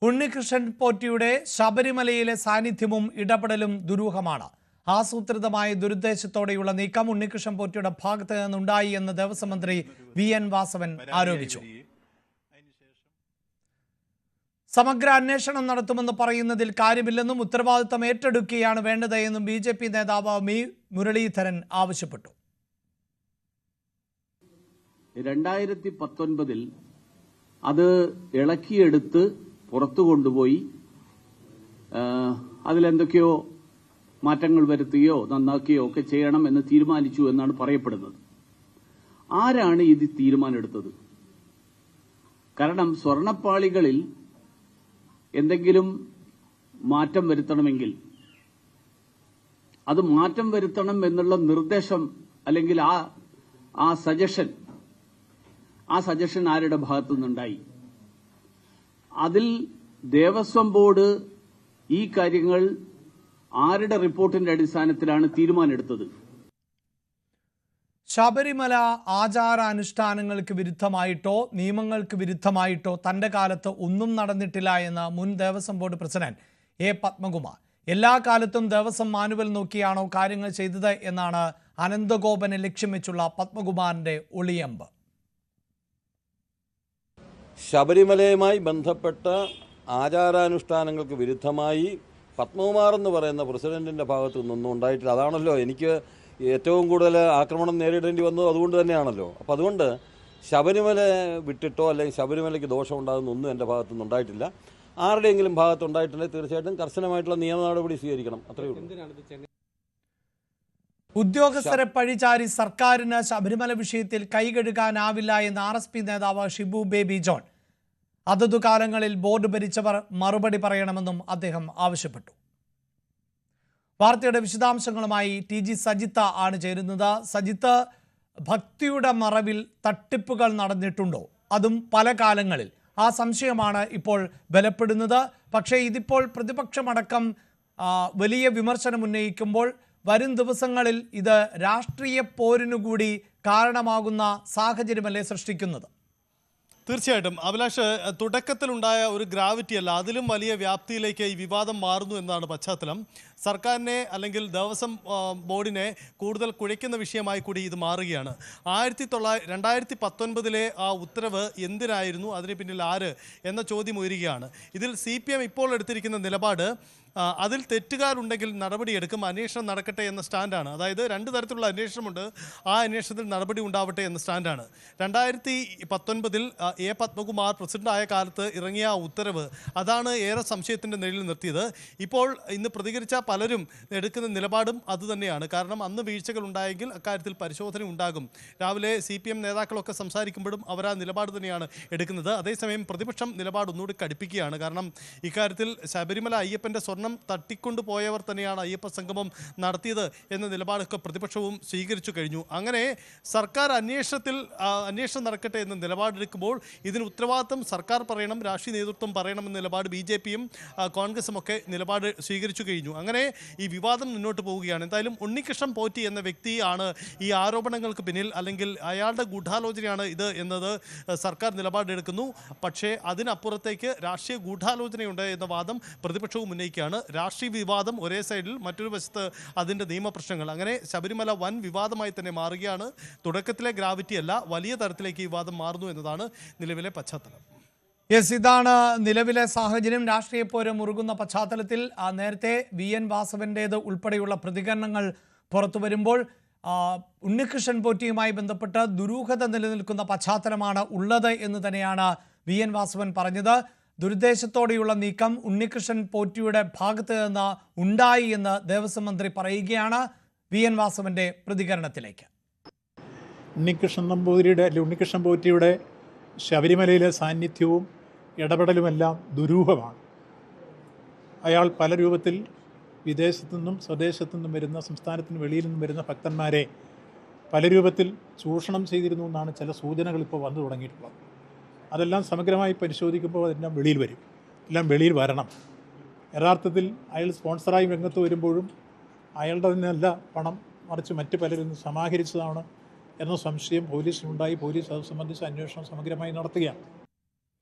ഉണ്ണികൃഷ്ണൻ പോറ്റിയുടെ ശബരിമലയിലെ സാന്നിധ്യവും ഇടപെടലും ദുരൂഹമാണ്. ആസൂത്രിതമായ ദുരുദ്ദേശത്തോടെയുള്ള നീക്കം ഉണ്ണികൃഷ്ണൻ പോറ്റിയുടെ ഭാഗത്ത് നിന്നുണ്ടായി എന്ന് ദേവസ്വം മന്ത്രി VN വാസവൻ ആരോപിച്ചു. സമഗ്ര അന്വേഷണം നടത്തുമെന്ന് പറയുന്നതിൽ കാര്യമില്ലെന്നും ഉത്തരവാദിത്തം ഏറ്റെടുക്കുകയാണ് വേണ്ടത് എന്നും BJP നേതാവ് മി മുരളീധരൻ ആവശ്യപ്പെട്ടു. 2019 അത് ഇളക്കിയെടുത്ത് പുറത്തു കൊണ്ടുപോയി അതിലെന്തൊക്കെയോ മാറ്റങ്ങൾ വരുത്തുകയോ നന്നാക്കുകയോ ഒക്കെ ചെയ്യണം എന്ന് തീരുമാനിച്ചു എന്നാണ് പറയപ്പെടുന്നത്. ആരാണ് ഇത് തീരുമാനമെടുത്തത്? കാരണം സ്വർണ്ണപ്പാളികളിൽ എന്തെങ്കിലും മാറ്റം വരുത്തണമെങ്കിൽ അത് മാറ്റം വരുത്തണം എന്നുള്ള നിർദ്ദേശം അല്ലെങ്കിൽ ആ സജഷൻ ആരുടെ ഭാഗത്തു നിന്നുണ്ടായി? അതിൽ ദേവസ്വം ബോർഡ് ഈ കാര്യങ്ങൾ ആരുടെ റിപ്പോർട്ടിന്റെ അടിസ്ഥാനത്തിലാണ് തീരുമാനമെടുത്തത്? ശബരിമല ആചാരാനുഷ്ഠാനങ്ങൾക്ക് വിരുദ്ധമായിട്ടോ നിയമങ്ങൾക്ക് വിരുദ്ധമായിട്ടോ തന്റെ കാലത്ത് ഒന്നും നടന്നിട്ടില്ല എന്ന് മുൻ Devaswom board president A. Padmakumar. എല്ലാ കാലത്തും ദേവസ്വം മാനുവൽ നോക്കിയാണോ കാര്യങ്ങൾ ചെയ്തത് എന്നാണ് അനന്തഗോപനെ ലക്ഷ്യം വെച്ചുള്ള പത്മകുമാറിന്റെ ഒളിയമ്പ്. ശബരിമലയുമായി ബന്ധപ്പെട്ട ആചാരാനുഷ്ഠാനങ്ങൾക്ക് വിരുദ്ധമായി പത്മകുമാർ എന്ന് പറയുന്ന പ്രസിഡന്റിന്റെ ഭാഗത്തു നിന്നൊന്നും ഉണ്ടായിട്ടില്ല. അതാണല്ലോ എനിക്ക് ഏറ്റവും കൂടുതൽ ആക്രമണം നേരിടേണ്ടി വന്നത് അതുകൊണ്ട് തന്നെയാണല്ലോ. അപ്പോൾ അതുകൊണ്ട് ശബരിമല വിട്ടിട്ടോ അല്ലെങ്കിൽ ശബരിമലയ്ക്ക് ദോഷം ഉണ്ടാകുന്നൊന്നും എൻ്റെ ഭാഗത്തുനിന്ന് ഉണ്ടായിട്ടില്ല. ആരുടെയെങ്കിലും ഭാഗത്തുണ്ടായിട്ടുണ്ടെങ്കിൽ തീർച്ചയായിട്ടും കർശനമായിട്ടുള്ള നിയമ നടപടി സ്വീകരിക്കണം. അത്രയേ ഉള്ളൂ. ഉദ്യോഗസ്ഥരെ പഴിചാരി സർക്കാരിന് ശബരിമല വിഷയത്തിൽ കൈകഴുകാനാവില്ല എന്ന് RSP നേതാവ് ഷിബു ബേബി ജോൺ. അതതു കാലങ്ങളിൽ ബോർഡ് ഭരിച്ചവർ മറുപടി പറയണമെന്നും അദ്ദേഹം ആവശ്യപ്പെട്ടു. വാർത്തയുടെ വിശദാംശങ്ങളുമായി TG സജിത്ത് ആണ് ചേരുന്നത്. സജിത്ത്, ഭക്തിയുടെ മറവിൽ തട്ടിപ്പുകൾ നടന്നിട്ടുണ്ടോ? അതും പല കാലങ്ങളിൽ. ആ സംശയമാണ് ഇപ്പോൾ ബലപ്പെടുന്നത്. പക്ഷേ ഇതിപ്പോൾ പ്രതിപക്ഷമടക്കം വലിയ വിമർശനം ഉന്നയിക്കുമ്പോൾ വരും ദിവസങ്ങളിൽ ഇത് രാഷ്ട്രീയ പോരിനുകൂടി കാരണമാകുന്ന സാഹചര്യമല്ലേ സൃഷ്ടിക്കുന്നത്? തീർച്ചയായിട്ടും അഭിലാഷ്, തുടക്കത്തിലുണ്ടായ ഒരു ഗ്രാവിറ്റി അല്ല, അതിലും വലിയ വ്യാപ്തിയിലേക്ക് ഈ വിവാദം മാറുന്നു എന്നതാണ് പശ്ചാത്തലം. സർക്കാരിനെ അല്ലെങ്കിൽ ദേവസ്വം ബോർഡിനെ കൂടുതൽ കുഴയ്ക്കുന്ന വിഷയമായി കൂടി ഇത് മാറുകയാണ്. 2019 ആ ഉത്തരവ് എന്തിനായിരുന്നു, അതിന് പിന്നിൽ ആര് എന്ന ചോദ്യം ഉയരുകയാണ്. ഇതിൽ CPM ഇപ്പോൾ എടുത്തിരിക്കുന്ന നിലപാട് അതിൽ തെറ്റുകാരുണ്ടെങ്കിൽ നടപടിയെടുക്കും, അന്വേഷണം നടക്കട്ടെ എന്ന സ്റ്റാൻഡാണ്. അതായത് രണ്ട് തരത്തിലുള്ള അന്വേഷണമുണ്ട്, ആ അന്വേഷണത്തിൽ നടപടി ഉണ്ടാവട്ടെ എന്ന സ്റ്റാൻഡാണ്. 2019 A. പത്മകുമാർ പ്രസിഡന്റായ കാലത്ത് ഇറങ്ങിയ ആ ഉത്തരവ് അതാണ് ഏറെ സംശയത്തിൻ്റെ നിഴലിൽ നിർത്തിയത്. ഇപ്പോൾ ഇന്ന് പ്രതികരിച്ച പലരും എടുക്കുന്ന നിലപാടും അതുതന്നെയാണ്. കാരണം അന്ന് വീഴ്ചകൾ ഉണ്ടായെങ്കിൽ അക്കാര്യത്തിൽ പരിശോധന ഉണ്ടാകും. രാവിലെ CPM നേതാക്കളൊക്കെ സംസാരിക്കുമ്പോഴും അവർ ആ നിലപാട് തന്നെയാണ് എടുക്കുന്നത്. അതേസമയം പ്രതിപക്ഷം നിലപാട് ഒന്നുകൂടി കടുപ്പിക്കുകയാണ്. കാരണം ഇക്കാര്യത്തിൽ ശബരിമല അയ്യപ്പൻ്റെ സ്വർണ്ണം തട്ടിക്കൊണ്ടുപോയവർ തന്നെയാണ് അയ്യപ്പ സംഗമം നടത്തിയത് എന്ന നിലപാടൊക്കെ പ്രതിപക്ഷവും സ്വീകരിച്ചു കഴിഞ്ഞു. അങ്ങനെ സർക്കാർ അന്വേഷണം നടക്കട്ടെ എന്ന നിലപാടെടുക്കുമ്പോൾ ഇതിന് ഉത്തരവാദിത്തം സർക്കാർ പറയണം, രാഷ്ട്രീയ നേതൃത്വം പറയണമെന്ന നിലപാട് BJPയും കോൺഗ്രസും ഒക്കെ നിലപാട് സ്വീകരിച്ചു കഴിഞ്ഞു. അങ്ങനെ ഈ വിവാദം മുന്നോട്ട് പോവുകയാണ്. എന്തായാലും ഉണ്ണികൃഷ്ണൻ പോറ്റി എന്ന വ്യക്തിയാണ് ഈ ആരോപണങ്ങൾക്ക് പിന്നിൽ, അല്ലെങ്കിൽ അയാളുടെ ഗൂഢാലോചനയാണ് ഇത് എന്നത് സർക്കാർ നിലപാടെടുക്കുന്നു. പക്ഷേ അതിനപ്പുറത്തേക്ക് രാഷ്ട്രീയ ഗൂഢാലോചനയുണ്ട് എന്ന വാദം പ്രതിപക്ഷവും ഉന്നയിക്കുകയാണ്. രാഷ്ട്രീയ വിവാദം ഒരേ സൈഡിൽ, മറ്റൊരു വശത്ത് അതിൻ്റെ നിയമപ്രശ്നങ്ങൾ. അങ്ങനെ ശബരിമല വൻ വിവാദമായി തന്നെ മാറുകയാണ്. തുടക്കത്തിലെ ഗ്രാവിറ്റി അല്ല, വലിയ തരത്തിലേക്ക് ഈ വിവാദം മാറുന്നു എന്നതാണ് നിലവിലെ പശ്ചാത്തലം. ഇതാണ് നിലവിലെ സാഹചര്യം. രാഷ്ട്രീയ പോര് മുറുകുന്ന പശ്ചാത്തലത്തിൽ നേരത്തെ VN വാസവൻ്റേത് ഉൾപ്പെടെയുള്ള പ്രതികരണങ്ങൾ പുറത്തു വരുമ്പോൾ ഉണ്ണികൃഷ്ണൻ പോറ്റിയുമായി ബന്ധപ്പെട്ട് ദുരൂഹത നിലനിൽക്കുന്ന പശ്ചാത്തലമാണ് ഉള്ളത് എന്ന് തന്നെയാണ് VN വാസവൻ പറഞ്ഞത്. ദുരുദ്ദേശത്തോടെയുള്ള നീക്കം ഉണ്ണികൃഷ്ണൻ പോറ്റിയുടെ ഭാഗത്ത് നിന്ന് ഉണ്ടായി എന്ന് ദേവസ്വം മന്ത്രി പറയുകയാണ്. VN വാസവന്റെ പ്രതികരണത്തിലേക്ക്. ഉണ്ണികൃഷ്ണൻ പോറ്റിയുടെ ശബരിമലയിലെ സാന്നിധ്യവും ഇടപെടലുമെല്ലാം ദുരൂഹമാണ്. അയാൾ പല രൂപത്തിൽ വിദേശത്തു നിന്നും സ്വദേശത്തു നിന്നും വരുന്ന, സംസ്ഥാനത്തിന് വെളിയിൽ നിന്നും വരുന്ന ഭക്തന്മാരെ പല രൂപത്തിൽ ചൂഷണം ചെയ്തിരുന്നു എന്നാണ് ചില സൂചനകൾ ഇപ്പോൾ വന്നു തുടങ്ങിയിട്ടുള്ളത്. അതെല്ലാം സമഗ്രമായി പരിശോധിക്കുമ്പോൾ അതെല്ലാം വെളിയിൽ വരും. എല്ലാം വെളിയിൽ വരണം. യഥാർത്ഥത്തിൽ അയാൾ സ്പോൺസറായി രംഗത്ത് വരുമ്പോഴും അയാളുടെ നിന്നല്ല പണം, മറിച്ച് മറ്റ് പലരിൽ നിന്ന് സമാഹരിച്ചതാണ് എന്ന സംശയം പോലീസിനുണ്ടായി. പോലീസ് അത് സംബന്ധിച്ച് അന്വേഷണം സമഗ്രമായി നടത്തുകയാണ്.